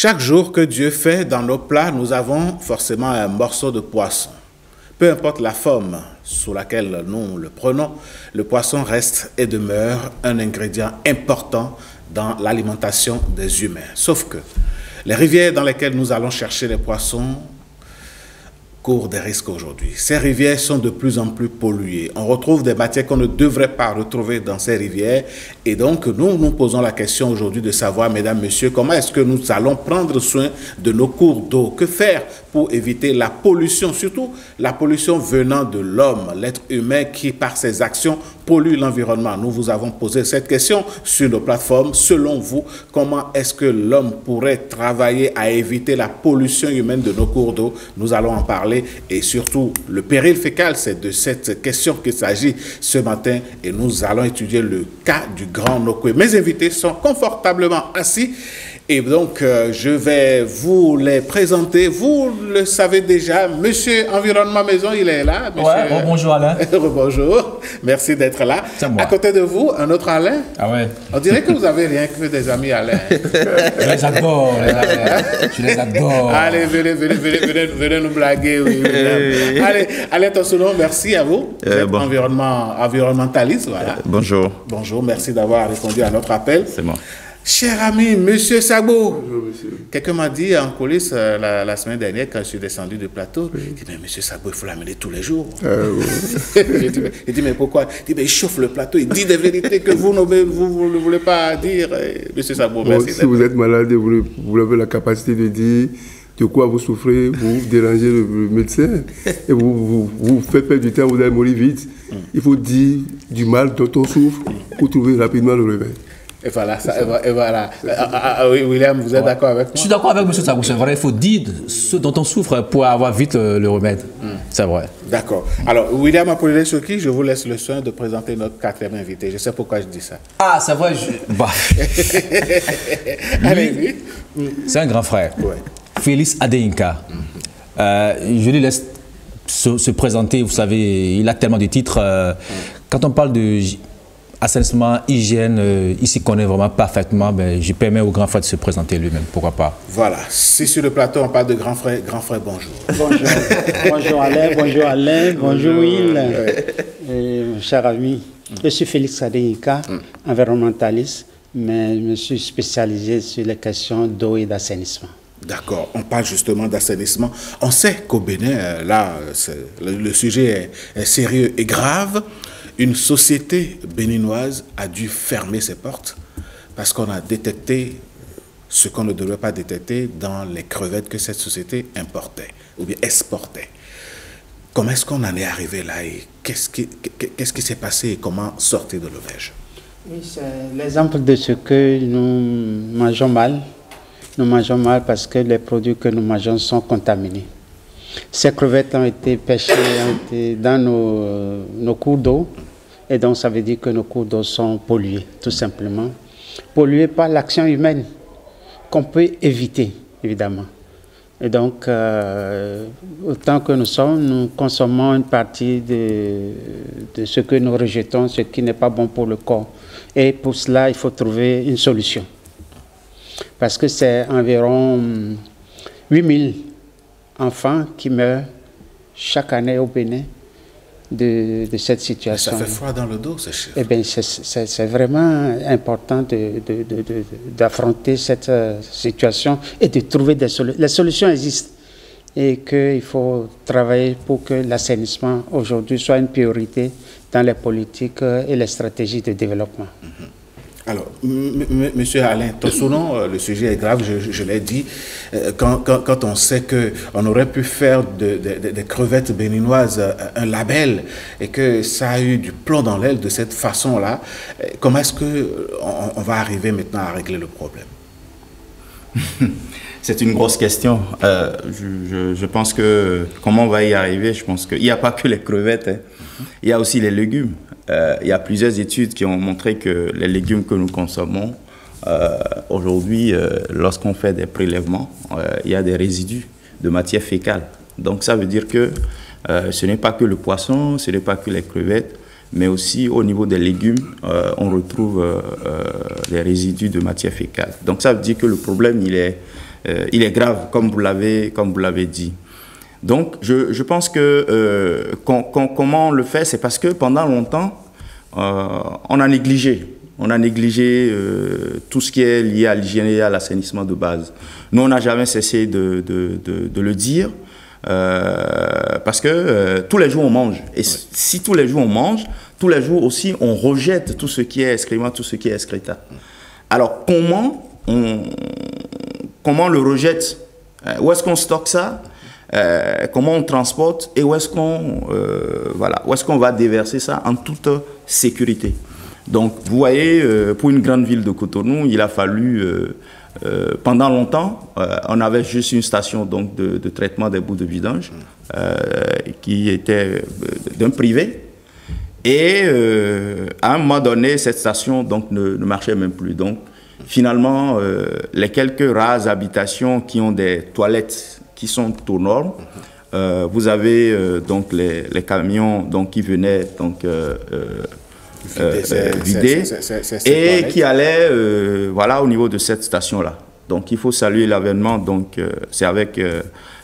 Chaque jour que Dieu fait dans nos plats, nous avons forcément un morceau de poisson. Peu importe la forme sous laquelle nous le prenons, le poisson reste et demeure un ingrédient important dans l'alimentation des humains. Sauf que les rivières dans lesquelles nous allons chercher les poissons courent des risques aujourd'hui. Ces rivières sont de plus en plus polluées. On retrouve des matières qu'on ne devrait pas retrouver dans ces rivières. Et donc, nous nous posons la question aujourd'hui de savoir, mesdames, messieurs, comment est-ce que nous allons prendre soin de nos cours d'eau? Que faire pour éviter la pollution, surtout la pollution venant de l'homme, l'être humain qui, par ses actions, pollue l'environnement? Nous vous avons posé cette question sur nos plateformes. Selon vous, comment est-ce que l'homme pourrait travailler à éviter la pollution humaine de nos cours d'eau? Nous allons en parler. Et surtout, le péril fécal, c'est de cette question qu'il s'agit ce matin. Et nous allons étudier le cas du grand Nokwe. Mes invités sont confortablement assis. Et donc, je vais vous les présenter. Vous le savez déjà, Monsieur Environnement Maison, il est là. Monsieur... Ouais, bonjour Alain. Bonjour, merci d'être là. À côté de vous, un autre Alain. Ah ouais. On dirait que vous avez rien que des amis Alain. Je les adore, les Alain. Je les adore. Allez, venez nous blaguer. Oui. Allez, Alain Tossono, merci à vous. Vous êtes environnementaliste, voilà. Bonjour. Bonjour, merci d'avoir répondu à notre appel. C'est moi. Cher ami, Monsieur Sabo. Bonjour, monsieur. Quelqu'un m'a dit en coulisses la semaine dernière, quand je suis descendu du plateau, il dit, mais Monsieur Sabo, il faut l'amener tous les jours. Oui. Il dit, mais pourquoi? Il dit, mais il chauffe le plateau, il dit des vérités que vous ne voulez pas dire. Monsieur Sabo, merci. Si vous êtes malade et vous avez la capacité de dire de quoi vous souffrez, vous dérangez le médecin et vous faites perdre du temps, vous allez mourir vite. Il faut dire du mal dont on souffre pour trouver rapidement le remède. Et voilà, et voilà. Oui, William, vous êtes d'accord avec moi? Je suis d'accord avec M. Sabou, c'est vrai, il faut dire ce dont on souffre pour avoir vite le remède. C'est vrai. D'accord. Alors, William Apollinaire-Choki, je vous laisse le soin de présenter notre quatrième invité. Je sais pourquoi je dis ça. Ah, c'est vrai, Allez-y. C'est un grand frère. Ouais. Félix Adéinka. Je lui laisse se présenter, vous savez, il a tellement de titres. Quand on parle de assainissement, hygiène, il s'y connaît vraiment parfaitement. Ben, je permets au grand frère de se présenter lui-même, pourquoi pas. Voilà, si sur le plateau on parle de grand frère, bonjour. Bonjour, bonjour Alain, bonjour Will, cher ami. Je suis Félix Adéinka, environnementaliste, mais je me suis spécialisé sur les questions d'eau et d'assainissement. D'accord, on parle justement d'assainissement. On sait qu'au Bénin, là, le sujet est sérieux et grave. Une société béninoise a dû fermer ses portes parce qu'on a détecté ce qu'on ne devrait pas détecter dans les crevettes que cette société importait ou bien exportait. Comment est-ce qu'on en est arrivé là et qu'est-ce qui s'est passé et comment sortir de l'auberge? Oui, c'est l'exemple de ce que nous mangeons mal. Nous mangeons mal parce que les produits que nous mangeons sont contaminés. Ces crevettes ont été pêchées dans nos cours d'eau. Et donc, ça veut dire que nos cours d'eau sont pollués, tout simplement. Pollués par l'action humaine, qu'on peut éviter, évidemment. Et donc, autant que nous sommes, nous consommons une partie de ce que nous rejetons, ce qui n'est pas bon pour le corps. Et pour cela, il faut trouver une solution. Parce que c'est environ 8000 enfants qui meurent chaque année au Bénin de cette situation. Ça fait froid dans le dos, ces chiffres. Eh bien, c'est vraiment important d'affronter cette situation et de trouver des solutions. Les solutions existent et qu'il faut travailler pour que l'assainissement aujourd'hui soit une priorité dans les politiques et les stratégies de développement. Alors, Monsieur Alain Tossono, le sujet est grave, je l'ai dit. Quand on sait qu'on aurait pu faire des crevettes béninoises un label et que ça a eu du plomb dans l'aile de cette façon-là, comment est-ce qu'on va arriver maintenant à régler le problème? C'est une grosse question. Je pense que comment on va y arriver, je pense qu'il n'y a pas que les crevettes, hein. Il y a aussi les légumes. Il y a plusieurs études qui ont montré que les légumes que nous consommons, aujourd'hui, lorsqu'on fait des prélèvements, il y a des résidus de matière fécale. Donc ça veut dire que ce n'est pas que le poisson, ce n'est pas que les crevettes, mais aussi au niveau des légumes, on retrouve les résidus de matière fécale. Donc ça veut dire que le problème, il est il est grave, comme vous l'avez dit. Donc, je pense que comment on le fait, c'est parce que pendant longtemps, on a négligé. On a négligé tout ce qui est lié à l'hygiène et à l'assainissement de base. Nous, on n'a jamais cessé de le dire, parce que tous les jours, on mange. Et si tous les jours, on mange, tous les jours aussi, on rejette tout ce qui est excrément, tout ce qui est excréta. Alors, comment on le rejette? Où est-ce qu'on stocke ça? Comment on transporte? Et où est-ce qu'on va déverser ça en toute sécurité? Donc, vous voyez, pour une grande ville de Cotonou, il a fallu, pendant longtemps, on avait juste une station donc, de traitement des boues de vidange qui était d'un privé. Et à un moment donné, cette station donc, ne marchait même plus. Donc, finalement, les quelques rares habitations qui ont des toilettes qui sont aux normes, vous avez donc les camions donc, qui venaient donc, vider et qui allait voilà, au niveau de cette station-là. Donc il faut saluer l'avènement, donc c'est avec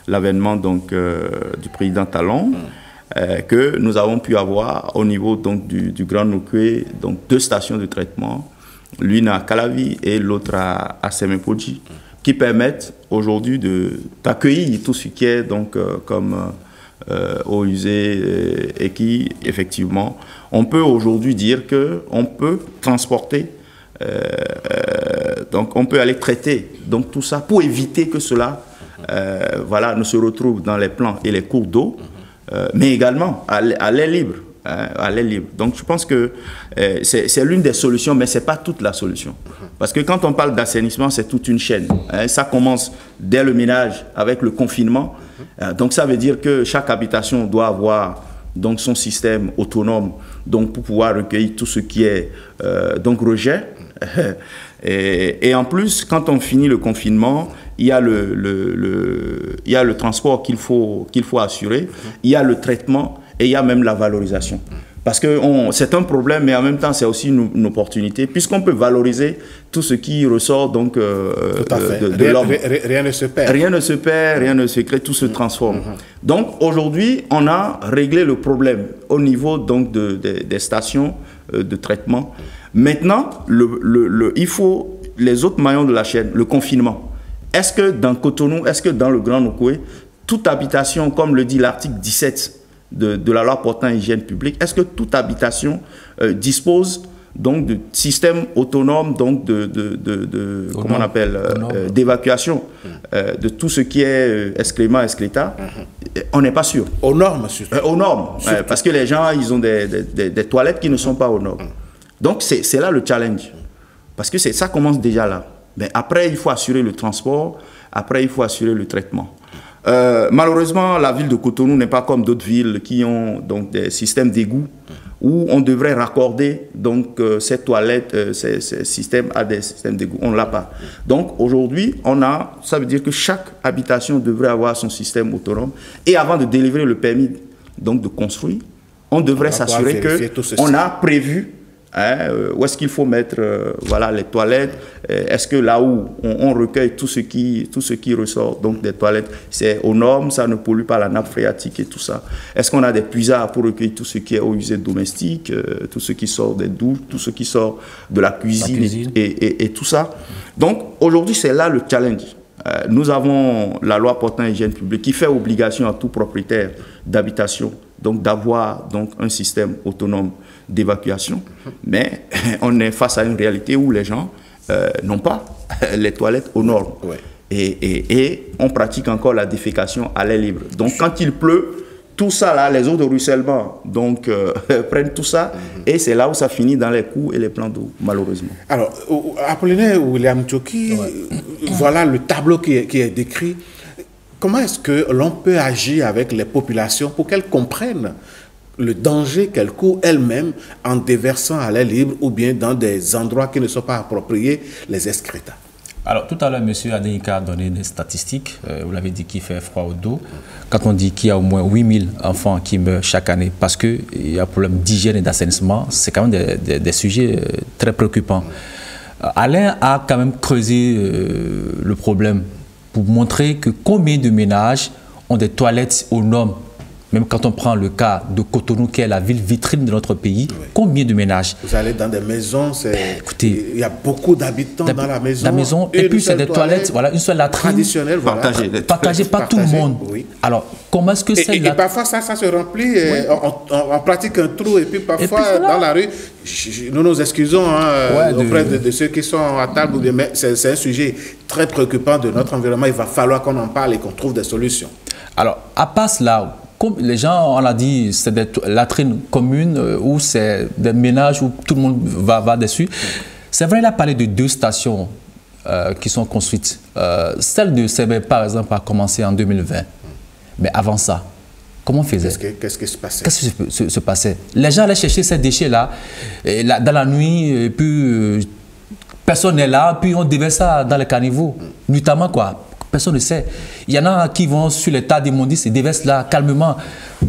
l'avènement donc du président Talon que nous avons pu avoir au niveau donc du Grand Nokoué donc 2 stations de traitement, l'une à Calavi et l'autre à Semepoji, qui permettent aujourd'hui d'accueillir tout ce qui est donc comme eaux usées et qui effectivement on peut aujourd'hui dire qu'on peut transporter, donc on peut aller traiter donc tout ça pour éviter que cela voilà, ne se retrouve dans les plans et les cours d'eau, mais également à l'air libre. À l'air libre. Donc je pense que c'est l'une des solutions, mais ce n'est pas toute la solution. Parce que quand on parle d'assainissement, c'est toute une chaîne. Ça commence dès le ménage avec le confinement. Donc ça veut dire que chaque habitation doit avoir donc, son système autonome donc, pour pouvoir recueillir tout ce qui est donc rejet. Et en plus, quand on finit le confinement, il y a il y a le transport qu'il faut assurer, il y a le traitement et il y a même la valorisation. Parce que c'est un problème, mais en même temps, c'est aussi une opportunité, puisqu'on peut valoriser tout ce qui ressort donc, de l'homme. Rien ne se perd. Rien ne se perd, rien ne se crée, tout se transforme. Donc aujourd'hui, on a réglé le problème au niveau donc, des stations de traitement. Maintenant, il faut les autres maillons de la chaîne, le confinement. Est-ce que dans Cotonou, est-ce que dans le Grand Nokoué, toute habitation, comme le dit l'article 17 de la loi portant hygiène publique, est-ce que toute habitation dispose donc de systèmes autonomes donc comment on appelle d'évacuation de tout ce qui est excrément, excréta? On n'est pas sûr. Aux normes surtout. Aux normes, parce que les gens ils ont des toilettes qui ne sont pas aux normes. Donc c'est là le challenge, parce que ça commence déjà là. Mais après il faut assurer le transport, après il faut assurer le traitement. Malheureusement, la ville de Cotonou n'est pas comme d'autres villes qui ont donc des systèmes d'égout où on devrait raccorder donc ces toilettes, ces systèmes à des systèmes d'égout. On ne l'a pas. Donc aujourd'hui, ça veut dire que chaque habitation devrait avoir son système autonome. Et avant de délivrer le permis donc de construire, on devrait s'assurer qu'on a prévu où est-ce qu'il faut mettre voilà, les toilettes. Est-ce que là où on recueille tout ce qui ressort donc des toilettes, c'est aux normes, ça ne pollue pas la nappe phréatique et tout ça. Est-ce qu'on a des puisards pour recueillir tout ce qui est eaux usées domestiques, tout ce qui sort des douches, tout ce qui sort de la cuisine. Et tout ça. Donc aujourd'hui, c'est là le challenge. Nous avons la loi portant hygiène publique qui fait obligation à tout propriétaire d'habitation donc d'avoir donc un système autonome d'évacuation, mais on est face à une réalité où les gens n'ont pas les toilettes aux normes. Ouais. Et on pratique encore la défécation à l'air libre. Donc quand il pleut, tout ça là, les eaux de ruissellement donc prennent tout ça et c'est là où ça finit dans les cours et les plans d'eau, malheureusement. Alors, Apollinaire William Tchoki, voilà le tableau qui est décrit. Comment est-ce que l'on peut agir avec les populations pour qu'elles comprennent le danger qu'elles courent elles-mêmes en déversant à l'air libre ou bien dans des endroits qui ne sont pas appropriés les excréta? Alors, tout à l'heure, M. Adenika a donné des statistiques. Vous l'avez dit qu'il fait froid au dos. Quand on dit qu'il y a au moins 8000 enfants qui meurent chaque année parce qu'il y a un problème d'hygiène et d'assainissement, c'est quand même des sujets très préoccupants. Alain a quand même creusé le problème pour montrer que combien de ménages ont des toilettes aux normes. Même quand on prend le cas de Cotonou, qui est la ville vitrine de notre pays, combien de ménages? Vous allez dans des maisons, il y a beaucoup d'habitants dans la maison. Et puis c'est des toilettes, voilà, une seule latrine. Traditionnelle, voilà. Partagée par tout le monde. Oui. Alors, comment est-ce que c'est... Et parfois, ça se remplit, on pratique un trou, et puis parfois, dans la rue, nous nous excusons auprès de ceux qui sont à table, mais c'est un sujet très préoccupant de notre environnement. Il va falloir qu'on en parle et qu'on trouve des solutions. Alors, à part cela, comme les gens, on l'a dit, c'est des latrines communes ou c'est des ménages où tout le monde va dessus. C'est vrai, il a parlé de 2 stations qui sont construites. Celle de Sébé, par exemple, a commencé en 2020. Mais avant ça, comment on faisait? Qu'est-ce qui se passait? Qu'est-ce qui se passait? Les gens allaient chercher ces déchets-là dans la nuit, et puis personne n'est là, puis on déverse ça dans les caniveaux, notamment quoi. Personne ne sait. Il y en a qui vont sur les tas d'immondices et déversent là calmement.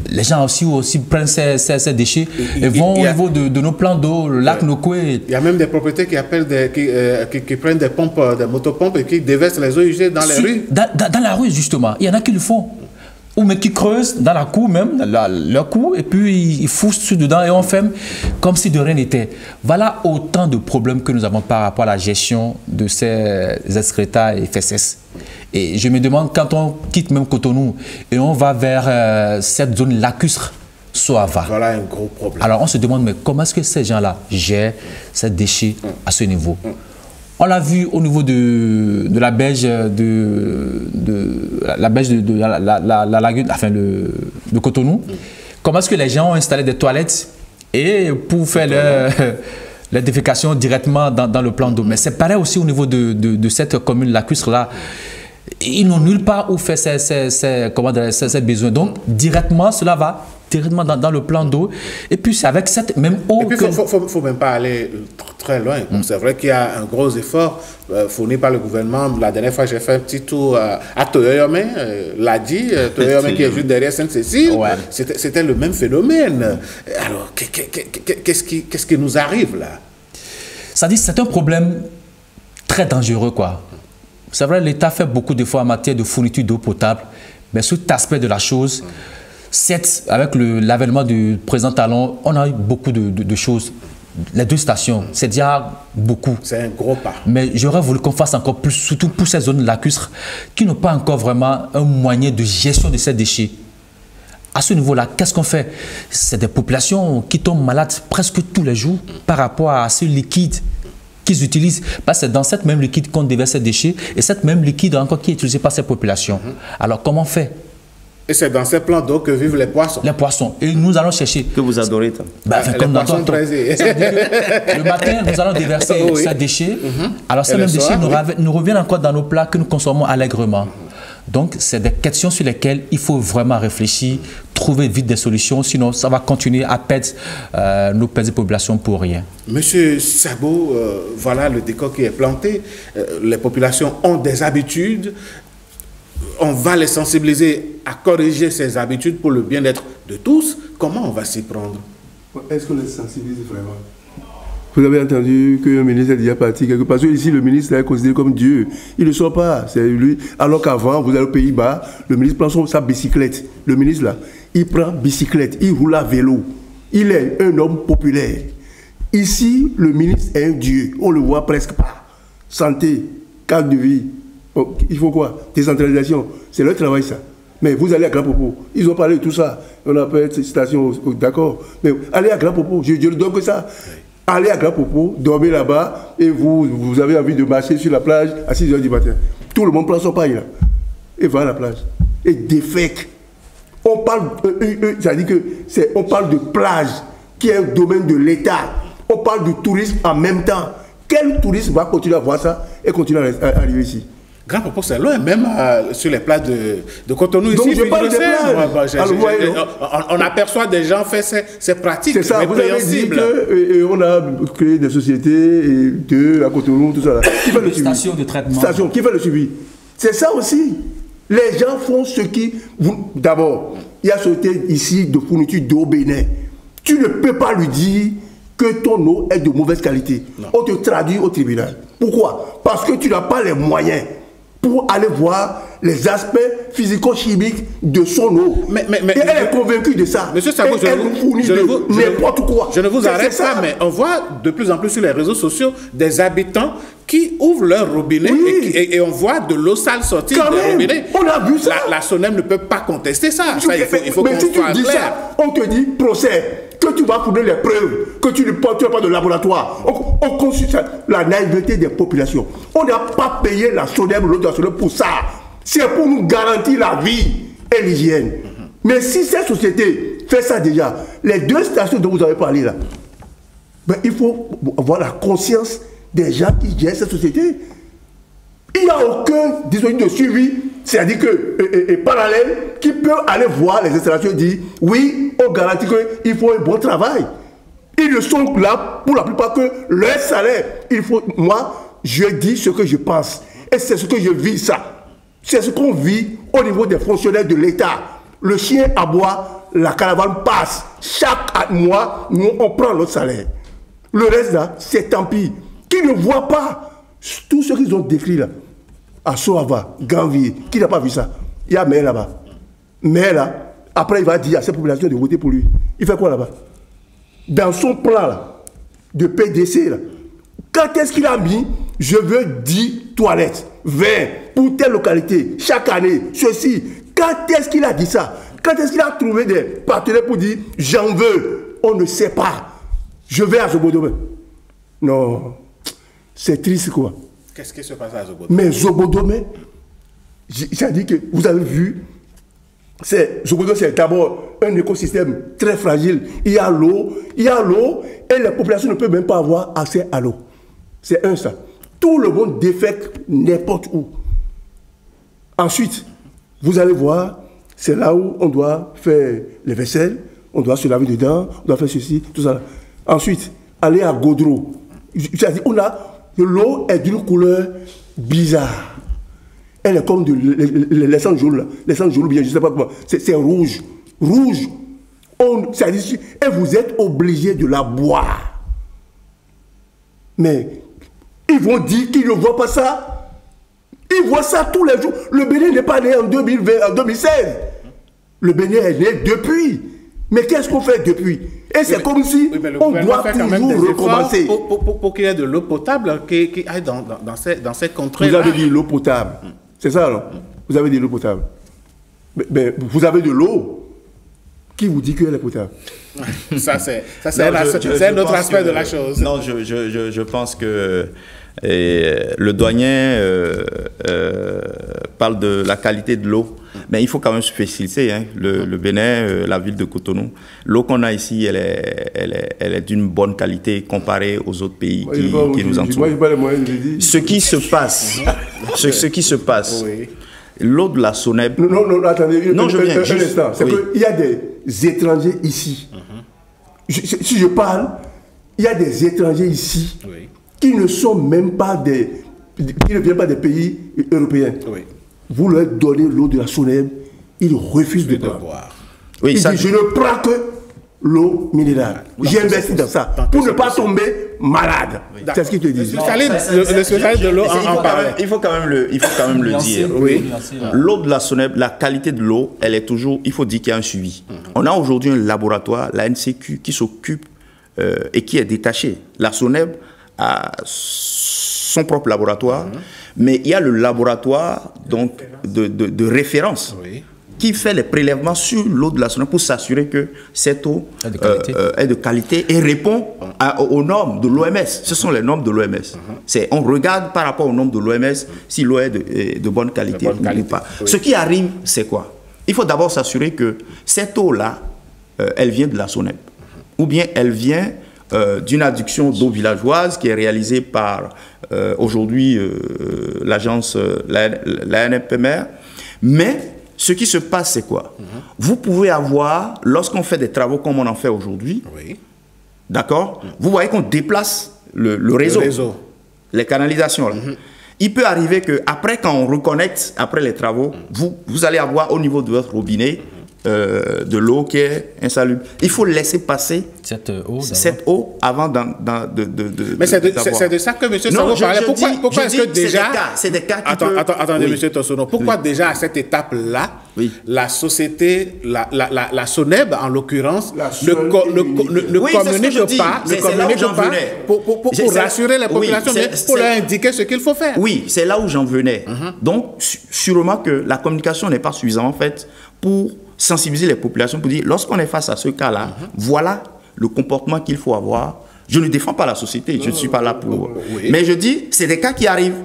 Les gens aussi prennent ces déchets et vont au niveau de nos plans d'eau, le lac Nokoué. Il y a même des propriétés qui appellent qui prennent des pompes, des motopompes et qui déversent les eaux usées dans les rues. Dans la rue, justement. Il y en a qui le font. Ou même qui creusent dans la cour même, leur cour, et puis ils foutent dedans et on ferme comme si de rien n'était. Voilà autant de problèmes que nous avons par rapport à la gestion de ces excréta et fesses. Et je me demande, quand on quitte même Cotonou et on va vers cette zone lacustre, Soava. Voilà un gros problème. Alors on se demande, mais comment est-ce que ces gens-là gèrent ces déchets à ce niveau? On l'a vu au niveau de la berge la lagune, enfin de Cotonou. Comment est-ce que les gens ont installé des toilettes et pour faire la défécation directement dans le plan d'eau. Mais c'est pareil aussi au niveau de cette commune lacustre-là. Ils n'ont nulle part où faire ces besoins. Donc, directement, cela va directement dans le plan d'eau. Et puis, c'est avec cette même eau. Et puis, il ne faut même pas aller très loin. C'est vrai qu'il y a un gros effort fourni par le gouvernement. La dernière fois, j'ai fait un petit tour à Toyoyome, l'a dit, Toyoyome qui est juste derrière Sainte-Cécile. Ouais. C'était le même phénomène. Alors, qu'est-ce qui nous arrive là? Ça dit, c'est un problème très dangereux, quoi. C'est vrai, l'État fait beaucoup d'efforts en matière de fourniture d'eau potable, mais sur cet aspect de la chose, certes, avec l'avènement du président Talon, on a eu beaucoup de choses. Les 2 stations, c'est déjà beaucoup. C'est un gros pas. Mais j'aurais voulu qu'on fasse encore plus, surtout pour ces zones lacustres, qui n'ont pas encore vraiment un moyen de gestion de ces déchets. À ce niveau-là, qu'est-ce qu'on fait? C'est des populations qui tombent malades presque tous les jours par rapport à ce liquide qu'ils utilisent. Parce que c'est dans cette même liquide qu'on déverse ces déchets et cette même liquide encore qui est utilisée par ces populations. Alors comment on fait? Et c'est dans ces plans d'eau que vivent les poissons. Les poissons. Et nous allons chercher. Que vous adorez, toi. Les poissons braisés. Le matin, nous allons déverser ces déchets. Alors ces mêmes déchets nous reviennent encore dans nos plats que nous consommons allègrement. Donc, c'est des questions sur lesquelles il faut vraiment réfléchir, trouver vite des solutions, sinon ça va continuer à perdre nos petites populations pour rien. Monsieur Sabo, voilà le décor qui est planté. Les populations ont des habitudes. On va les sensibiliser à corriger ces habitudes pour le bien-être de tous. Comment on va s'y prendre? Est-ce qu'on les sensibilise vraiment? Vous avez entendu que le ministre est déjà parti quelque part. Parce que ici, le ministre est considéré comme Dieu. Il ne sort pas, c'est lui. Alors qu'avant, vous allez aux Pays-Bas, le ministre prend sa bicyclette. Le ministre, là, il prend bicyclette, il roule à vélo. Il est un homme populaire. Ici, le ministre est un Dieu. On ne le voit presque pas. Santé, cadre de vie. Oh, il faut quoi? Décentralisation. C'est leur travail, ça. Mais vous allez à Grand Popo. Ils ont parlé de tout ça. On appelle cette station, d'accord. Mais allez à Grand Popo. Je ne donne que ça. Allez à Grand Popo, dormez là-bas et vous avez envie de marcher sur la plage à 6 h du matin. Tout le monde prend son paille là et va à la plage. Et défèque. On parle, ça dit que on parle de plage qui est un domaine de l'État. On parle du tourisme en même temps. Quel touriste va continuer à voir ça et continuer à arriver ici? Grand Popo, c'est loin, même sur les plages de Cotonou. Donc ici, je parle des plages. On aperçoit des gens faire ces pratiques. C'est ça, vous avez dit qu'on a créé des sociétés à Cotonou, tout ça. Là. Qui fait le suivi? Station de traitement. Station, qui fait le suivi? C'est ça aussi. Les gens font ce qui... D'abord, il y a ce thème ici de fourniture d'eau Bénin. Tu ne peux pas lui dire que ton eau est de mauvaise qualité. Non. On te traduit au tribunal. Pourquoi? Parce que tu n'as pas les moyens pour aller voir les aspects physico-chimiques de son eau. Mais et elle est convaincue de ça. Monsieur Sabo, elle nous fournit n'importe quoi. Je ne vous arrête pas, mais on voit de plus en plus sur les réseaux sociaux des habitants qui ouvrent leur robinet et on voit de l'eau sale sortir des robinets. On a vu ça. La SONEM ne peut pas contester ça. Il faut qu'on si soit tu dis clair. ça, on te dit procès, que tu vas fournir les preuves, que tu ne portes pas de laboratoire. On consulte la naïveté des populations. On n'a pas payé la SONEM, l'eau de la SONEM pour ça. C'est pour nous garantir la vie et l'hygiène. Mais si cette société fait ça déjà, les 2 stations dont vous avez parlé là, ben, il faut avoir la conscience des gens qui gèrent cette société. Il n'y a aucun dispositif de suivi, c'est-à-dire que parallèle, qui peut aller voir les installations et dire oui, on garantit qu'il faut un bon travail. Ils ne sont là pour la plupart que leur salaire. Moi, je dis ce que je pense. Et c'est ce que je vis ça. C'est ce qu'on vit au niveau des fonctionnaires de l'État. Le chien aboie, la caravane passe. Chaque mois, nous, on prend notre salaire. Le reste là, c'est tant pis. Qui ne voit pas tout ce qu'ils ont décrit là. À Soava, Ganvier, qui n'a pas vu ça? Il y a Maire là-bas. Maire là, après il va dire à cette population de voter pour lui. Il fait quoi là-bas? Dans son plan là, de PDC là, quand est-ce qu'il a mis je veux 10 toilettes, 20 pour telle localité, chaque année, ceci? Quand est-ce qu'il a dit ça? Quand est-ce qu'il a trouvé des partenaires pour dire j'en veux? On ne sait pas. Je vais à Zobodomé. Non, c'est triste quoi. Qu'est-ce qui se passe à Zobodomé? Mais Zobodomé, j'ai dit que vous avez vu, Zobodomé c'est d'abord un écosystème très fragile. Il y a l'eau et les populations ne peuvent même pas avoir accès à l'eau. C'est un ça. Tout le monde défecte n'importe où. Ensuite, vous allez voir, c'est là où on doit faire les vaisselles, on doit se laver dedans, on doit faire ceci, tout ça. Ensuite, aller à Godreau. C'est-à-dire, l'eau est d'une couleur bizarre. Elle est comme l'essence jaune, l'essence jaune, bien, je ne sais pas comment. C'est rouge. Rouge. Et vous êtes obligé de la boire. Mais ils vont dire qu'ils ne voient pas ça. Ils voient ça tous les jours. Le Bénin n'est pas né en 2020, en 2016. Le Bénin est né depuis. Mais qu'est-ce qu'on fait depuis? Et c'est comme si on doit toujours recommencer. Pour qu'il y ait de l'eau potable qui aille dans ces contrées. Vous avez dit l'eau potable. C'est ça, non? Vous avez dit l'eau potable. Mais vous avez de l'eau. Qui vous dit qu'elle est potable? Ça, c'est un autre aspect de la chose. Non, je pense que le douanier parle de la qualité de l'eau. Mais il faut quand même se féliciter, hein. Le Bénin, la ville de Cotonou, l'eau qu'on a ici, elle est d'une bonne qualité comparée aux autres pays qui nous entourent. Ce qui se passe, oui. L'eau de la SONEB... Non, attendez, non, je viens, un instant. C'est qu'il y a des étrangers ici. Si je parle, il y a des étrangers ici qui ne sont même pas qui ne viennent pas des pays européens. Oui. Vous leur donnez l'eau de la SONEB, ils refusent de boire. Oui, ils disent, je ne prends que l'eau minérale. J'ai investi dans ça pour ne pas tomber malade. Oui. C'est ce qu'ils te disent. Le spécialiste de l'eau en parle. Il faut quand même le dire. Oui. L'eau de la SONEB, la qualité de l'eau, elle est toujours, il faut dire qu'il y a un suivi. On a aujourd'hui un laboratoire, la NCQ, qui s'occupe et qui est détaché. La SONEB a son propre laboratoire, mais il y a le laboratoire donc, de référence qui fait les prélèvements sur l'eau de la SONEB pour s'assurer que cette eau est de qualité et répond aux normes de l'OMS. Ce sont les normes de l'OMS. On regarde par rapport aux normes de l'OMS si l'eau est de bonne qualité ou pas. Oui. Ce qui arrive, c'est quoi? Il faut d'abord s'assurer que cette eau-là, elle vient de la SONEB. Ou bien elle vient d'une adduction d'eau villageoise qui est réalisée par aujourd'hui l'agence, la NPMR. Mais ce qui se passe, c'est quoi? Vous pouvez avoir, lorsqu'on fait des travaux comme on en fait aujourd'hui, d'accord? Vous voyez qu'on déplace le réseau, les canalisations. Là. Il peut arriver qu'après, quand on reconnecte, après les travaux, vous allez avoir au niveau de votre robinet de l'eau qui est insalubre. Il faut laisser passer cette eau avant de... Mais c'est de ça que M. Savo parlait. Pourquoi est-ce que déjà... C'est des cas qui Attendez, M. Tossono. Pourquoi déjà à cette étape-là, la société, la SONEB en l'occurrence, ne communique pas pour rassurer les populations, mais pour leur indiquer ce qu'il faut faire? Oui, c'est là où j'en venais. Donc, sûrement que la communication n'est pas suffisamment faite pour sensibiliser les populations, pour dire, lorsqu'on est face à ce cas-là, voilà le comportement qu'il faut avoir. Je ne défends pas la société, je ne suis pas là pour... Mais je dis, c'est des cas qui arrivent.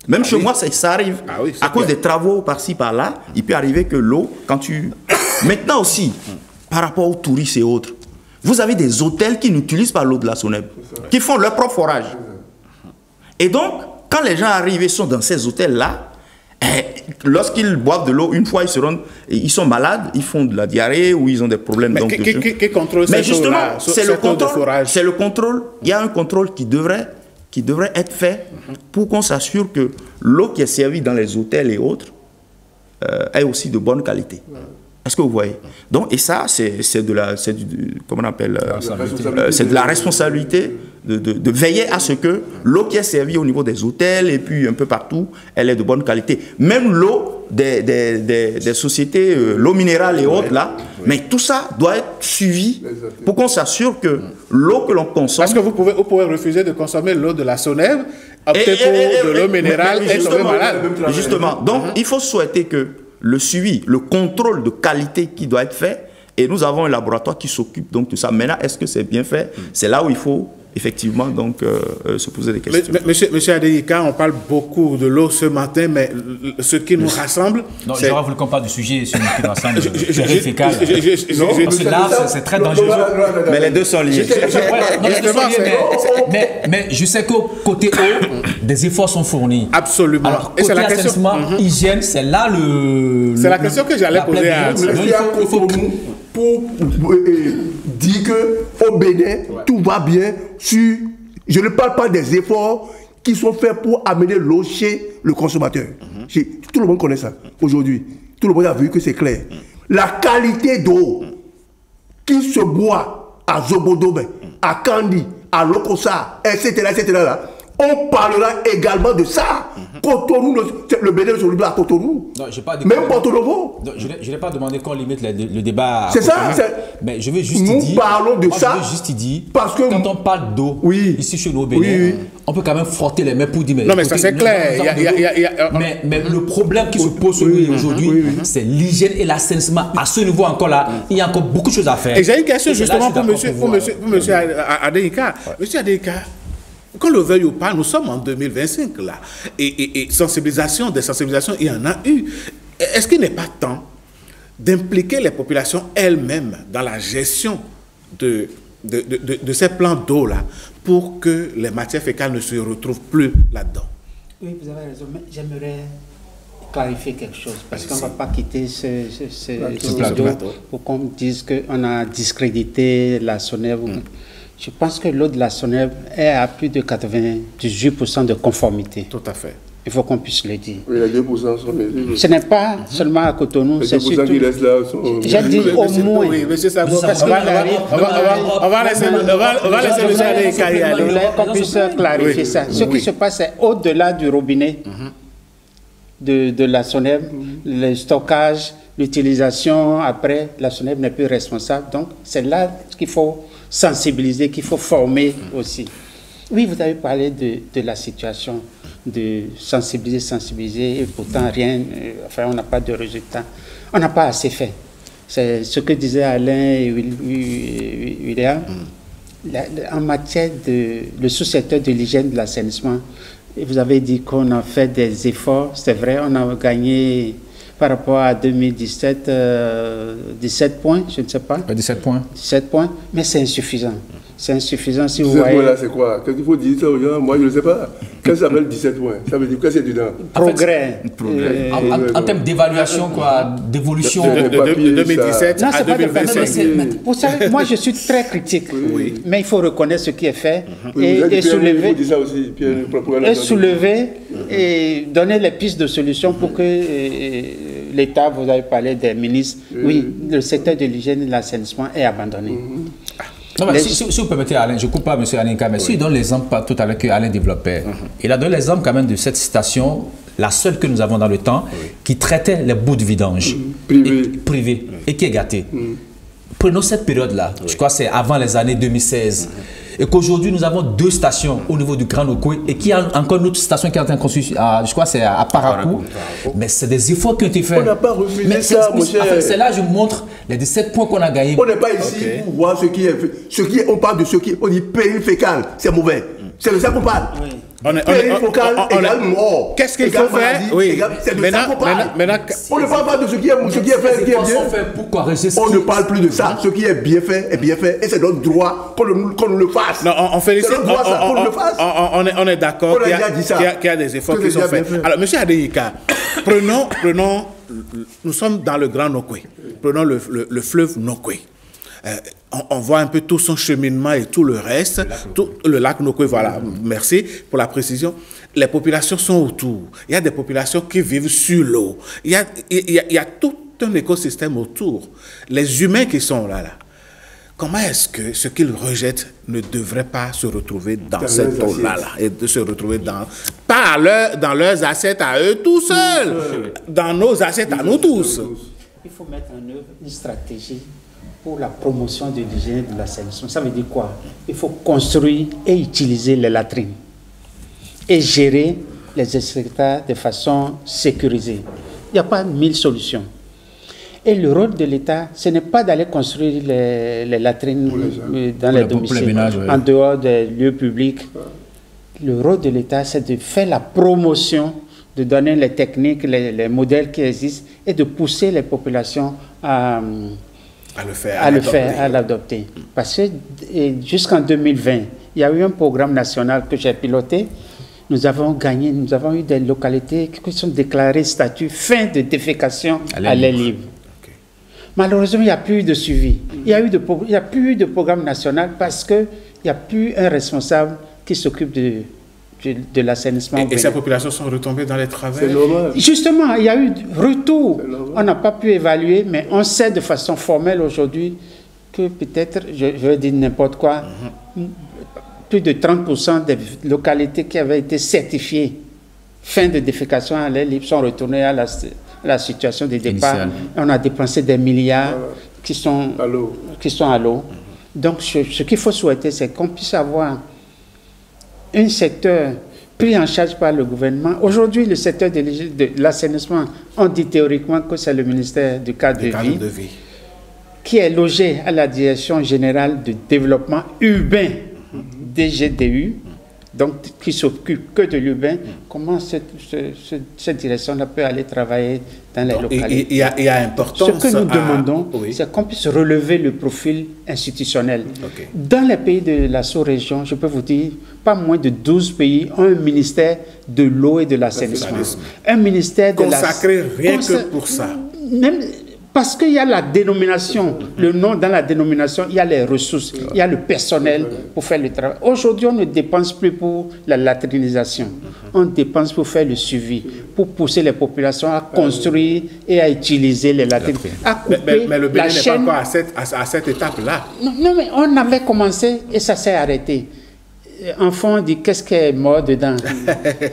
Même chez moi, ça arrive. À cause des travaux par-ci, par-là, il peut arriver que l'eau, quand tu... Maintenant aussi, par rapport aux touristes et autres, vous avez des hôtels qui n'utilisent pas l'eau de la SONEB, qui font leur propre forage. Et donc, quand les gens arrivent et sont dans ces hôtels-là, lorsqu'ils boivent de l'eau, une fois ils sont malades, ils font de la diarrhée ou ils ont des problèmes. Mais qui contrôle cette eau-là? C'est le contrôle. Il y a un contrôle qui devrait être fait pour qu'on s'assure que l'eau qui est servie dans les hôtels et autres est aussi de bonne qualité. Est-ce que vous voyez? Donc, et ça, c'est de la responsabilité de veiller à ce que l'eau qui est servie au niveau des hôtels et puis un peu partout, elle est de bonne qualité. Même l'eau des sociétés, l'eau minérale et autres là, mais tout ça doit être suivi pour qu'on s'assure que l'eau que l'on consomme... Parce que vous pouvez refuser de consommer l'eau de la SONEB, opter pour de l'eau minérale et tomber malade. Justement, donc il faut souhaiter que le suivi, le contrôle de qualité qui doit être fait, et nous avons un laboratoire qui s'occupe donc de ça. Maintenant, est-ce que c'est bien fait? C'est là où il faut effectivement donc se poser des questions. Monsieur Adeyika, on parle beaucoup de l'eau ce matin, mais ce qui nous rassemble... Non, j'aurais voulu qu'on parle du sujet sur ce qui nous rassemble, c'est très dangereux. Mais les deux sont liés. Mais je sais qu'au côté eau, des efforts sont fournis. Absolument. Alors, côté assainissement, hygiène, c'est là le... C'est la question que j'allais poser à... Pour dire qu'au Bénin, tout va bien sur... Je ne parle pas des efforts qui sont faits pour amener l'eau chez le consommateur. Tout le monde connaît ça aujourd'hui. Tout le monde a vu que c'est clair. La qualité d'eau qui se boit à Zobodobe, à Kandi, à Lokosa, etc., là, on parlera également de ça. Cotonou, le Bénin aujourd'hui à Cotonou. Même Porto Novo. Je n'ai pas demandé qu'on limite le débat. C'est ça. Mais je veux juste dire. Nous parlons de ça. Je veux juste dire. Parce que quand on parle d'eau, ici chez nous au Bénin, on peut quand même frotter les mains pour dire. Non, mais ça c'est clair. Mais le problème qui se pose sur nous aujourd'hui, c'est l'hygiène et l'assainissement. À ce niveau encore là, il y a encore beaucoup de choses à faire. Et j'ai une question justement pour monsieur Adeyika. Monsieur Adeyika, qu'on le veuille ou pas, nous sommes en 2025 là. Et sensibilisation, il y en a eu. Est-ce qu'il n'est pas temps d'impliquer les populations elles-mêmes dans la gestion de ces plans d'eau là pour que les matières fécales ne se retrouvent plus là-dedans? Oui, vous avez raison, mais j'aimerais clarifier quelque chose parce qu'on ne va pas quitter ce plateau pour qu'on dise qu'on a discrédité la SONEB. Je pense que l'eau de la SONEB est à plus de 98% de conformité. Tout à fait. Il faut qu'on puisse le dire. Oui, les 2% sont les... Ce n'est pas seulement à Cotonou, c'est surtout... qui restent là sont... J'ai dit au moins. Oui, monsieur Savo, on va laisser monsieur Adeyika y aller. Qu'on puisse clarifier ça. Ce qui se passe, c'est au-delà du robinet de la SONEB, le stockage, l'utilisation, après, la SONEB n'est plus responsable. Donc, c'est là qu'il faut sensibiliser, qu'il faut former aussi. Oui, vous avez parlé de la situation, de sensibiliser, et pourtant rien, enfin, on n'a pas de résultat. On n'a pas assez fait. C'est ce que disait Alain et William. En matière le sous-secteur de l'hygiène de l'assainissement, vous avez dit qu'on a fait des efforts, c'est vrai, on a gagné par rapport à 2017, 17 points, je ne sais pas. 17 points. 17 points, mais c'est insuffisant. C'est insuffisant si vous voyez. 17 points là, c'est quoi? Qu'est-ce qu'il faut dire ça aux gens? Moi, je ne sais pas. Qu'est-ce que ça s'appelle 17 points? Ça veut dire que c'est dedans. Progrès. En termes d'évaluation, quoi, d'évolution. De 2017 à 2025. Vous savez, moi, je suis très critique. Mais il faut reconnaître ce qui est fait et soulever. Ça aussi, et soulever et donner les pistes de solutions pour que l'État, vous avez parlé des ministres. Oui, le secteur de l'hygiène et de l'assainissement est abandonné. Non, mais si vous permettez, Alain, je ne coupe pas M. Aninka, mais si je donne l'exemple tout à l'heure que Alain développait, il a donné l'exemple quand même de cette station, la seule que nous avons dans le temps, qui traitait les bouts de vidange privés et qui est gâtée. Prenons cette période-là, je crois que c'est avant les années 2016, et qu'aujourd'hui nous avons 2 stations au niveau du Grand Nokoué et qu'il y a encore une autre station qui est en train de construire, je crois que c'est à Parakou, mais c'est des efforts qui ont été faits. On n'a pas refusé ça, mon cher. C'est là que je montre les 17 points qu'on a gagnés. On n'est pas ici pour voir ce qui est fait. On parle de ce qui est, on dit péril fécal, c'est mauvais. C'est de ça qu'on parle. Péril fécal égale mort. Qu'est-ce qu'il faut faire? Oui. C'est de ça qu'on parle. On ne parle pas de ce qui est fait, ce qui est bien. On ne parle plus de ça. Ce qui est bien fait est bien fait. Et c'est notre droit qu'on nous le fasse. Non, on félicite. C'est notre droit ça, qu'on le fasse. On est d'accord qu'il y a des efforts qui sont faits. Alors, M. Adeyika, prenons, nous sommes dans le Grand Nokoué. Prenons le fleuve Nokoué. On voit un peu tout son cheminement et tout le reste. Le lac Nokoué, voilà, merci pour la précision. Les populations sont autour. Il y a des populations qui vivent sur l'eau. Il y a tout un écosystème autour. Les humains qui sont là. Comment est-ce que ce qu'ils rejettent ne devrait pas se retrouver dans cette eau-là et de se retrouver pas dans leurs assiettes à eux tout seuls, dans nos assiettes à nous tous? Il faut mettre en œuvre une stratégie pour la promotion de l'hygiène et de l'assainissement. Ça veut dire quoi? Il faut construire et utiliser les latrines et gérer les excréments de façon sécurisée. Il n'y a pas 1000 solutions. Et le rôle de l'État, ce n'est pas d'aller construire les latrines dans les domiciles, en dehors des lieux publics. Le rôle de l'État, c'est de faire la promotion, de donner les techniques, les modèles qui existent et de pousser les populations à l'adopter. Parce que jusqu'en 2020, il y a eu un programme national que j'ai piloté. Nous avons eu des localités qui sont déclarées statut fin de défécation à l'air libre. Malheureusement, il n'y a plus eu de suivi. Il n'y a plus eu de programme national parce qu'il n'y a plus un responsable qui s'occupe de l'assainissement. Et ces populations sont retombées dans les travers. C'est normal. Justement, il y a eu retour. On n'a pas pu évaluer, mais on sait de façon formelle aujourd'hui que peut-être, je vais dire n'importe quoi, plus de 30% des localités qui avaient été certifiées fin de défécation à l'air libre sont retournées à la situation de départ. On a dépensé des milliards qui sont à l'eau. Donc, ce qu'il faut souhaiter, c'est qu'on puisse avoir un secteur pris en charge par le gouvernement. Aujourd'hui, le secteur de l'assainissement, on dit théoriquement que c'est le ministère du cadre de vie qui est logé à la Direction générale de développement urbain, DGDU, donc qui s'occupe que de l'urbain. Comment cette direction-là peut aller travailler dans les localités? Il y a importance. Ce que nous demandons, c'est qu'on puisse relever le profil institutionnel. Dans les pays de la sous-région, je peux vous dire, pas moins de 12 pays ont un ministère de l'eau et de l'assainissement. Un ministère de consacré rien que pour ça. Même, parce qu'il y a la dénomination, le nom dans la dénomination, il y a les ressources, il y a le personnel pour faire le travail. Aujourd'hui, on ne dépense plus pour la latrinisation, on dépense pour faire le suivi, pour pousser les populations à construire et à utiliser les latrines. Mais le Bénin n'est pas encore à cette étape-là. Non, mais on avait commencé et ça s'est arrêté. Enfant, on dit qu'est-ce qui est mort dedans.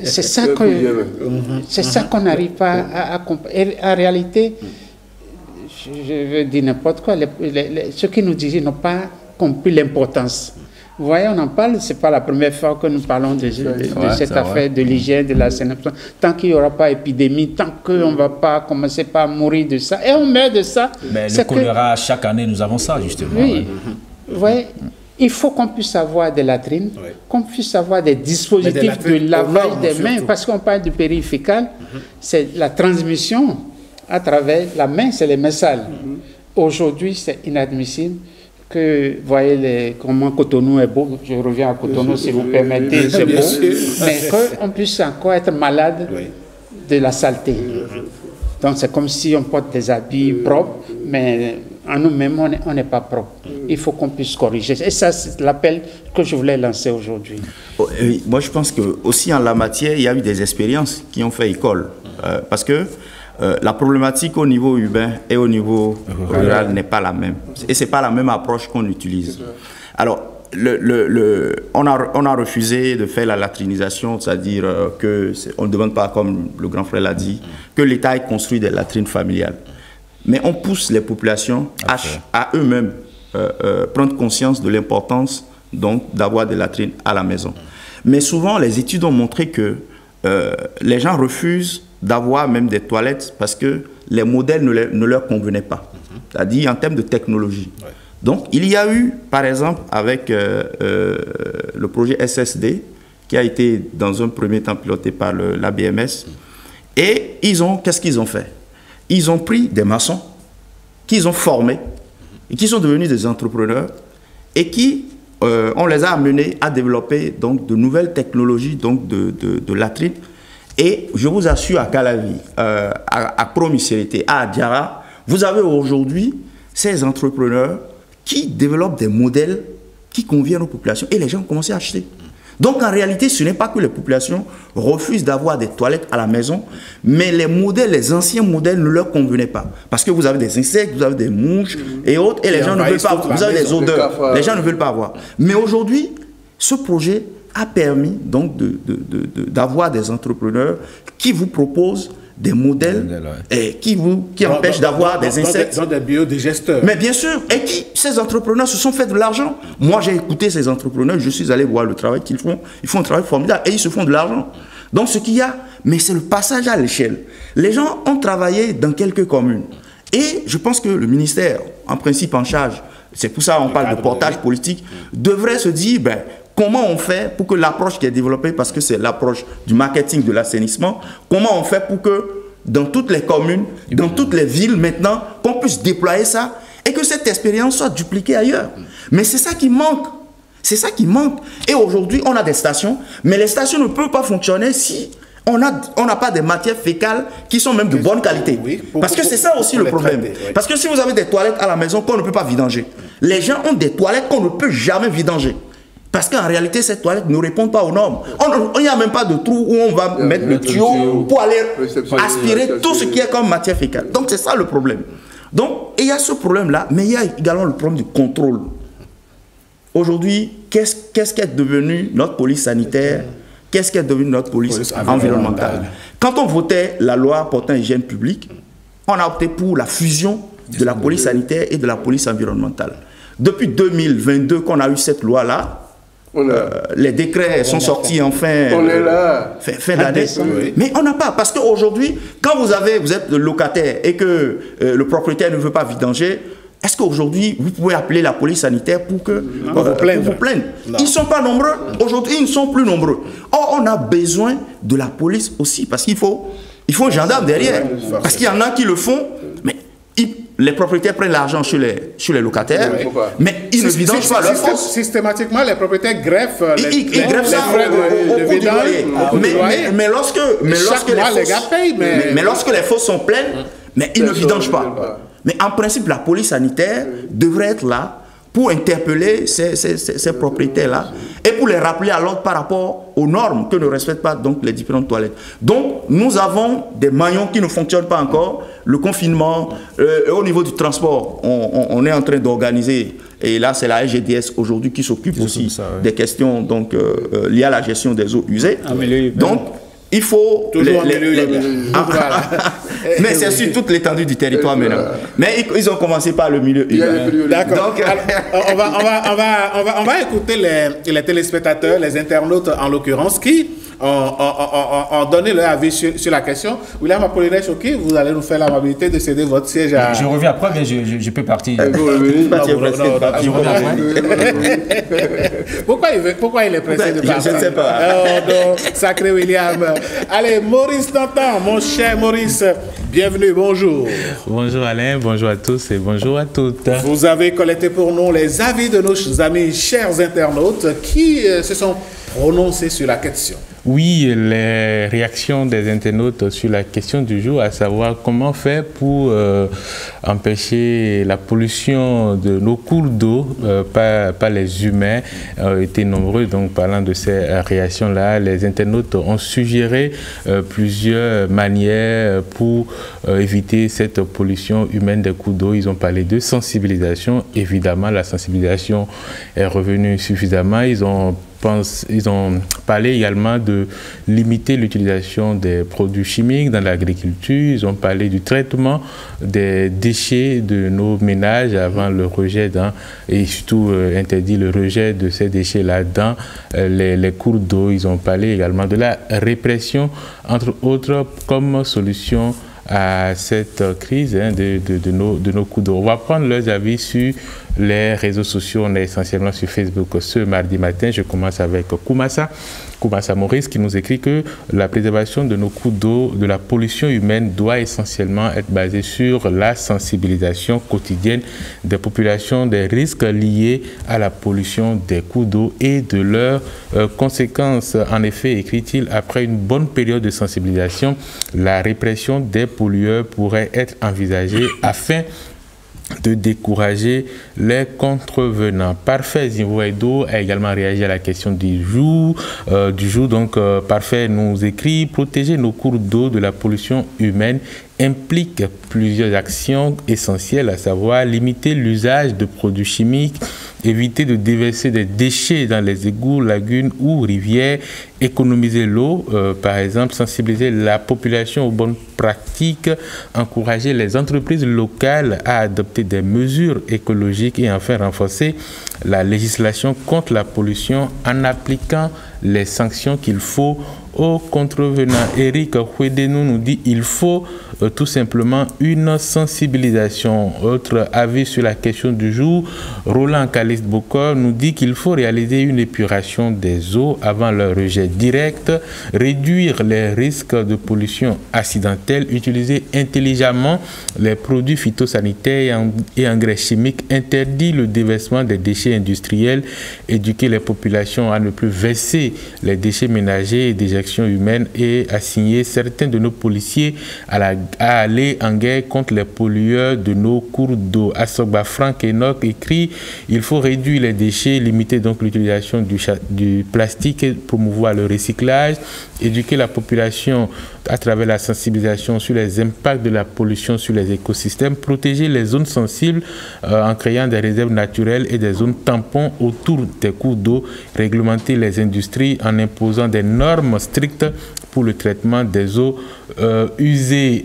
C'est ça qu'on n'arrive pas à comprendre. En réalité, je veux dire n'importe quoi, ceux qui nous disent n'ont pas compris l'importance. Vous voyez, on en parle, ce n'est pas la première fois que nous parlons de cette affaire de l'hygiène, de l'assainissement. Tant qu'il n'y aura pas d'épidémie, tant qu'on ne va pas commencer par mourir de ça, et on meurt de ça. Mais le choléra, chaque année, nous avons ça, justement. Oui, vous voyez, il faut qu'on puisse avoir des latrines, qu'on puisse avoir des dispositifs de lavage des mains, parce qu'on parle du péril fécal, c'est la transmission à travers la main, c'est les mains sales. Aujourd'hui, c'est inadmissible que, vous voyez comment Cotonou est beau, je reviens à Cotonou si vous permettez, c'est beau, mais qu'on puisse encore être malade de la saleté. Donc c'est comme si on porte des habits propres, mais en nous-mêmes, on n'est pas propre. Il faut qu'on puisse corriger. Et ça, c'est l'appel que je voulais lancer aujourd'hui. Moi, je pense que aussi en la matière, il y a eu des expériences qui ont fait école. Parce que la problématique au niveau urbain et au niveau rural n'est pas la même. Et ce n'est pas la même approche qu'on utilise. Alors, on a refusé de faire la latrinisation, c'est-à-dire qu'on ne demande pas, comme le grand frère l'a dit, que l'État ait construit des latrines familiales. Mais on pousse les populations à eux-mêmes prendre conscience de l'importance d'avoir des latrines à la maison. Mais souvent, les études ont montré que les gens refusent d'avoir même des toilettes parce que les modèles ne leur convenaient pas, c'est-à-dire en termes de technologie. Ouais. Donc, il y a eu, par exemple, avec le projet SSD, qui a été dans un premier temps piloté par la BMS, et qu'est-ce qu'ils ont fait? Ils ont pris des maçons, qu'ils ont formés, et qui sont devenus des entrepreneurs, et on les a amenés à développer donc, de nouvelles technologies donc, de latrines. Et je vous assure, à Calavi, à Promisérité, à Diara, vous avez aujourd'hui ces entrepreneurs qui développent des modèles qui conviennent aux populations et les gens ont commencé à acheter. Donc en réalité, ce n'est pas que les populations refusent d'avoir des toilettes à la maison, mais les anciens modèles ne leur convenaient pas. Parce que vous avez des insectes, vous avez des mouches et autres, et les gens ne veulent pas avoir. Vous avez des odeurs, les gens ne veulent pas avoir. Mais aujourd'hui, ce projet a permis donc d'avoir des entrepreneurs qui vous proposent des modèles qui empêchent d'avoir des insectes. Dans des biodigesteurs. Mais bien sûr, et ces entrepreneurs se sont fait de l'argent. Moi, j'ai écouté ces entrepreneurs, je suis allé voir le travail qu'ils font. Ils font un travail formidable et ils se font de l'argent. Donc, ce qu'il y a, mais c'est le passage à l'échelle. Les gens ont travaillé dans quelques communes. Et je pense que le ministère, en principe en charge, c'est pour ça qu'on parle de portage politique, devrait se dire, comment on fait pour que l'approche qui est développée, parce que c'est l'approche du marketing de l'assainissement, comment on fait pour que dans toutes les communes, dans toutes les villes maintenant, qu'on puisse déployer ça et que cette expérience soit dupliquée ailleurs. Mais c'est ça qui manque. C'est ça qui manque. Et aujourd'hui, on a des stations, mais les stations ne peuvent pas fonctionner si on n'a pas des matières fécales qui sont même de bonne qualité. Oui, parce que c'est ça aussi le problème. Oui. Parce que si vous avez des toilettes à la maison qu'on ne peut pas vidanger, les gens ont des toilettes qu'on ne peut jamais vidanger. Parce qu'en réalité, ces toilettes ne répondent pas aux normes. Il n'y a même pas de trou où on va mettre le tuyau pour aller aspirer tout ce qui est comme matière fécale. Donc, c'est ça le problème. Donc, il y a ce problème-là, mais il y a également le problème du contrôle. Aujourd'hui, qu'est-ce qu'est devenu notre police sanitaire? Qu'est-ce qu'est devenu notre police environnementale? Quand on votait la loi portant hygiène publique, on a opté pour la fusion de la police sanitaire et de la police environnementale. Depuis 2022 qu'on a eu cette loi-là, les décrets sont sortis en fin d'année, mais on n'a pas, parce qu'aujourd'hui, quand vous êtes locataire et que le propriétaire ne veut pas vidanger, est-ce qu'aujourd'hui, vous pouvez appeler la police sanitaire pour vous plaindre? Ils ne sont pas nombreux. Aujourd'hui, ils ne sont plus nombreux. Or, on a besoin de la police aussi, parce qu'il faut un gendarme derrière. Parce qu'il y en a qui le font, mais les propriétaires prennent l'argent chez les locataires, mais ils ne vidangent pas leur fosse. Systématiquement, les propriétaires greffent les frais de vidange. Mais lorsque les fosses sont pleines, mais ils ne vidangent pas. Mais en principe, la police sanitaire devrait être là pour interpeller ces propriétaires-là et pour les rappeler à l'ordre par rapport aux normes que ne respectent pas donc, les différentes toilettes. Donc, nous avons des maillons qui ne fonctionnent pas encore. Le confinement, au niveau du transport, on est en train d'organiser, et là, c'est la SGDS aujourd'hui qui s'occupe aussi des questions donc, liées à la gestion des eaux usées. Donc, il faut... Mais c'est sur toute l'étendue du territoire maintenant. Mais ils ont commencé par le milieu urbain. D'accord. On va écouter les téléspectateurs, les internautes en l'occurrence, qui ont donné leur avis sur la question. William Apollinaire Choqué, vous allez nous faire l'amabilité de céder votre siège à... Je reviens après, mais je peux partir. Je reviens après. Pourquoi il est pressé de partir? Je ne sais pas. Sacré William. Allez, Maurice Tantan, mon cher Maurice, bienvenue, bonjour. Bonjour Alain, bonjour à tous et bonjour à toutes. Vous avez collecté pour nous les avis de nos amis chers internautes qui se sont prononcés sur la question. Oui, les réactions des internautes sur la question du jour, à savoir comment faire pour empêcher la pollution de nos cours d'eau par les humains, ont été nombreux. Donc, parlant de ces réactions-là, les internautes ont suggéré plusieurs manières pour éviter cette pollution humaine des cours d'eau. Ils ont parlé de sensibilisation. Évidemment, la sensibilisation est revenue suffisamment. Ils ont parlé également de limiter l'utilisation des produits chimiques dans l'agriculture. Ils ont parlé du traitement des déchets de nos ménages avant le rejet et surtout interdit le rejet de ces déchets-là dans les cours d'eau. Ils ont parlé également de la répression, entre autres, comme solution à cette crise de nos cours d'eau. On va prendre leurs avis sur les réseaux sociaux. On est essentiellement sur Facebook ce mardi matin. Je commence avec Koumassa Maurice, qui nous écrit que la préservation de nos cours d'eau, de la pollution humaine, doit essentiellement être basée sur la sensibilisation quotidienne des populations des risques liés à la pollution des cours d'eau et de leurs conséquences. En effet, écrit-il, après une bonne période de sensibilisation, la répression des pollueurs pourrait être envisagée afin de décourager les contrevenants. Parfait Zinvoedo a également réagi à la question du jour. Donc, Parfait nous écrit: protéger nos cours d'eau de la pollution humaine implique plusieurs actions essentielles, à savoir limiter l'usage de produits chimiques, éviter de déverser des déchets dans les égouts, lagunes ou rivières, économiser l'eau, par exemple, sensibiliser la population aux bonnes pratiques, encourager les entreprises locales à adopter des mesures écologiques et enfin renforcer la législation contre la pollution en appliquant les sanctions qu'il faut aux contrevenants. Eric Huedenou nous dit il faut tout simplement une sensibilisation. Autre avis sur la question du jour, Roland Caliste Bokor nous dit qu'il faut réaliser une épuration des eaux avant leur rejet direct, réduire les risques de pollution accidentelle, utiliser intelligemment les produits phytosanitaires et engrais chimiques, interdire le déversement des déchets industriels, éduquer les populations à ne plus verser les déchets ménagers et déjections humaines et assigner certains de nos policiers à aller en guerre contre les pollueurs de nos cours d'eau. Asogba Frank Enoch écrit: il faut réduire les déchets, limiter donc l'utilisation du plastique et promouvoir le recyclage, éduquer la population à travers la sensibilisation sur les impacts de la pollution sur les écosystèmes, protéger les zones sensibles en créant des réserves naturelles et des zones tampons autour des cours d'eau, réglementer les industries en imposant des normes strictes pour le traitement des eaux usées.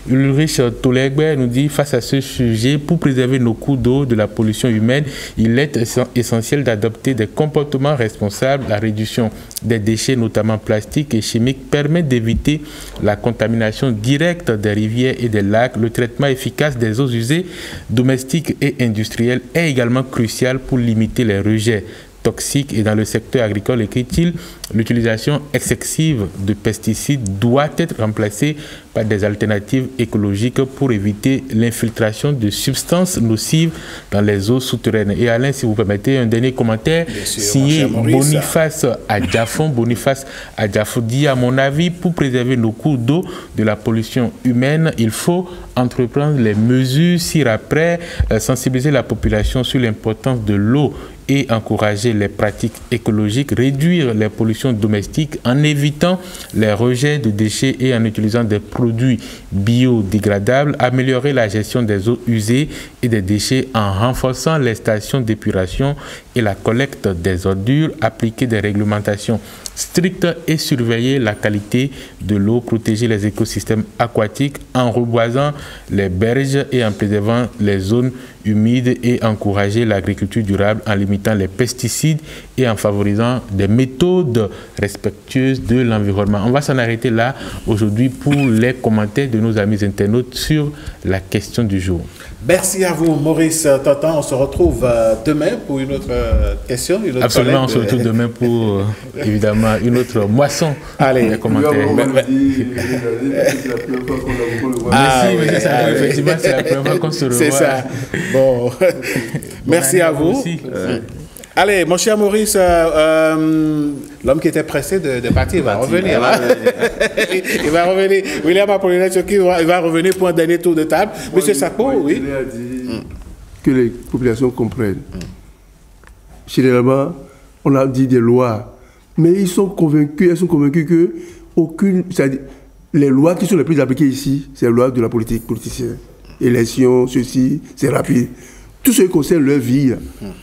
Ulrich Tolegbe nous dit: face à ce sujet, pour préserver nos cours d'eau de la pollution humaine, il est essentiel d'adopter des comportements responsables. La réduction des déchets, notamment plastiques et chimiques, permet d'éviter la contamination directe des rivières et des lacs. Le traitement efficace des eaux usées, domestiques et industrielles, est également crucial pour limiter les rejets toxiques. Et dans le secteur agricole, écrit-il, l'utilisation excessive de pesticides doit être remplacée par des alternatives écologiques pour éviter l'infiltration de substances nocives dans les eaux souterraines. Et Alain, si vous permettez, un dernier commentaire signé Boniface Adjafon. Boniface Adjafon dit: à mon avis, pour préserver nos cours d'eau de la pollution humaine, il faut entreprendre les mesures ci-après, sensibiliser la population sur l'importance de l'eau et encourager les pratiques écologiques, réduire les pollutions domestiques en évitant les rejets de déchets et en utilisant des produits biodégradables, améliorer la gestion des eaux usées et des déchets en renforçant les stations d'épuration et la collecte des ordures, appliquer des réglementations strictes et surveiller la qualité de l'eau, protéger les écosystèmes aquatiques en reboisant les berges et en préservant les zones humides et encourager l'agriculture durable en limitant les pesticides et en favorisant des méthodes respectueuses de l'environnement. On va s'en arrêter là aujourd'hui pour les commentaires de nos amis internautes sur la question du jour. Merci à vous, Maurice Tonton. On se retrouve demain pour une autre question. Absolument, on se retrouve demain pour, évidemment, une autre moisson. Allez, des commentaires. Effectivement, c'est la première fois qu'on se revoit. C'est ça. Bon, merci à vous. Allez, mon cher Maurice, l'homme qui était pressé de partir, il va revenir. Il va revenir. William Apollinaire-Tchoki, il va revenir pour un dernier tour de table. Monsieur Sakpo, oui. Il a dit que les populations comprennent. Généralement, on a dit des lois, mais elles sont convaincues que les lois qui sont les plus appliquées ici, c'est les lois de la politique politicienne. Élection, ceci, c'est rapide. Tout ce qui concerne leur vie,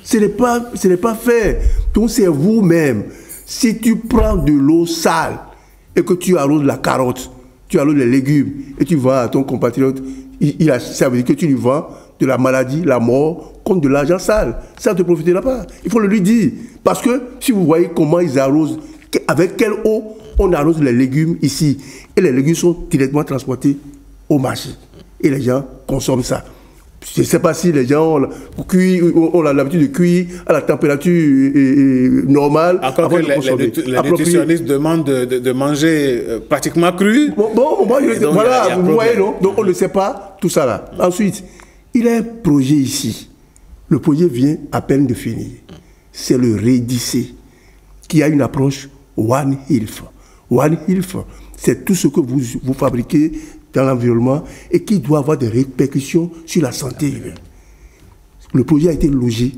ce n'est pas fait. Donc c'est vous-même. Si tu prends de l'eau sale et que tu arroses la carotte, tu arroses les légumes et tu vends à ton compatriote, ça veut dire que tu lui vends de la maladie, la mort, contre de l'argent sale. Ça ne te profitera pas. Il faut le lui dire. Parce que si vous voyez comment ils arrosent, avec quelle eau on arrose les légumes ici, et les légumes sont directement transportés au marché. Et les gens consomment ça. Je ne sais pas si les gens ont l'habitude de cuire à la température normale. Encore que les nutritionnistes demandent de manger pratiquement cru. Voilà, vous voyez, non? Donc on ne sait pas tout ça là. Ensuite, il y a un projet ici. Le projet vient à peine de finir. C'est le REDIC qui a une approche One Health. One Health, c'est tout ce que vous fabriquez dans l'environnement et qui doit avoir des répercussions sur la santé humaine. Le projet a été logé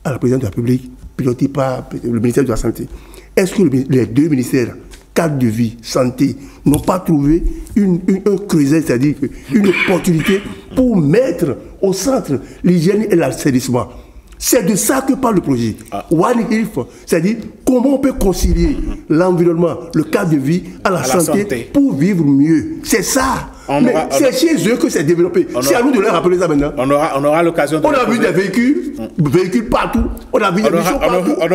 à la présidente de la République, piloté par le ministère de la Santé. Est-ce que les deux ministères, cadre de vie, santé, n'ont pas trouvé un creuset, c'est-à-dire une opportunité pour mettre au centre l'hygiène et l'assainissement? C'est de ça que parle le projet. One Health, c'est-à-dire comment on peut concilier l'environnement, le cadre de vie à la santé pour vivre mieux. C'est ça. Mais c'est chez eux que c'est développé. C'est à nous de leur rappeler ça maintenant. On aura l'occasion de... On a vu des véhicules partout. On a vu des missions partout. On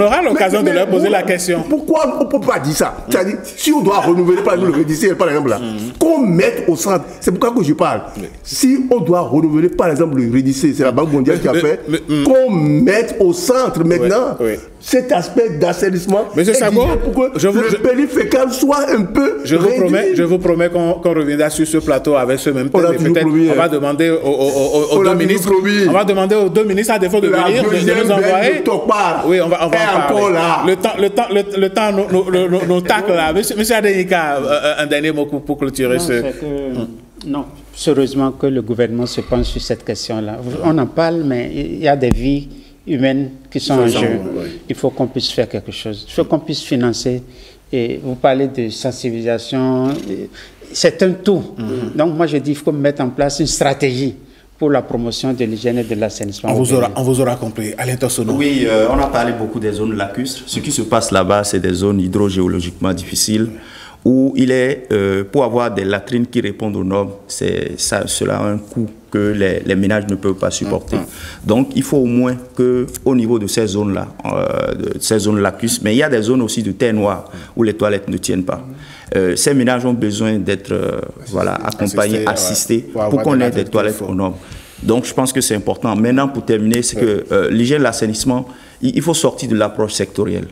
aura l'occasion de leur poser la question. Pourquoi on ne peut pas dire ça? C'est-à-dire, si on doit renouveler par exemple le REDIC, par exemple là, qu'on mette au centre, c'est pourquoi que je parle. Si on doit renouveler par exemple le REDIC, c'est la Banque mondiale qui a fait, qu'on mette au centre maintenant cet aspect d'assainissement. Monsieur Sakpo, pour que le périmètre fécal soit un peu réduit. Je vous promets qu'on reviendra sur ce plateau avec ce même thème. Peut-être on va demander aux deux ministres. On va demander aux deux ministres, à défaut de venir, de nous envoyer. Oui, on va en parler. Le temps nous tacle là. Monsieur Adenika, un dernier mot pour clôturer ce... Non, sérieusement que le gouvernement se penche sur cette question-là. On en parle, mais il y a des vies humaines qui sont en jeu. Il faut qu'on puisse faire quelque chose. Il faut qu'on puisse financer. Et vous parlez de sensibilisation, c'est un tout. Donc moi je dis qu'il faut mettre en place une stratégie pour la promotion de l'hygiène et de l'assainissement. On vous aura compris. Alain Tossono. Oui, on a parlé beaucoup des zones lacustres. Ce qui se passe là-bas, c'est des zones hydrogéologiquement difficiles où il est, pour avoir des latrines qui répondent aux normes, cela a un coût que les ménages ne peuvent pas supporter. Donc, il faut au moins qu'au niveau de ces zones-là, ces zones lacustres, mais il y a des zones aussi de terre noire où les toilettes ne tiennent pas. Ces ménages ont besoin d'être accompagnés, assistés, pour qu'on ait des toilettes aux normes. Donc, je pense que c'est important. Maintenant, pour terminer, c'est que l'hygiène, l'assainissement, il faut sortir de l'approche sectorielle.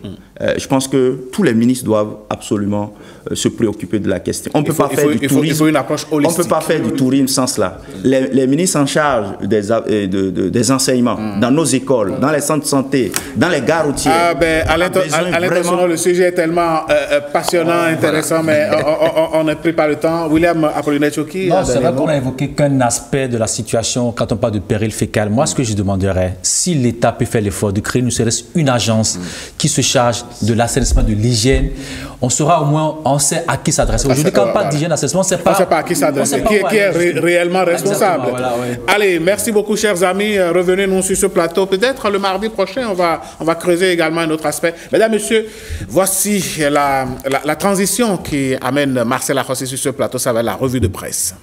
Je pense que tous les ministres doivent absolument se préoccuper de la question. On ne peut pas faire du tourisme. Il faut une approche holistique. On ne peut pas faire du tourisme sans cela. Les ministres en charge des enseignements dans nos écoles, dans les centres de santé, dans les gares routières. Alain Tossono, le sujet est tellement passionnant, intéressant, mais on n'a pris pas le temps. William Apollinaire-Tchoki. Non, c'est vrai qu'on a évoqué qu'un aspect de la situation quand on parle de péril fécal. Moi, ce que je demanderais, si l'État peut faire l'effort de créer une agence qui se charge de l'assainissement, de l'hygiène, on saura au moins, on sait à qui s'adresser. Aujourd'hui, quand on parle d'hygiène, d'assainissement, on ne sait pas à qui s'adresser, qui est réellement responsable. Allez, merci beaucoup, chers amis. Revenez-nous sur ce plateau. Peut-être le mardi prochain, on va creuser également un autre aspect. Mesdames, Messieurs, voici la transition qui amène Marcel Akhossi sur ce plateau. Ça va être la revue de presse.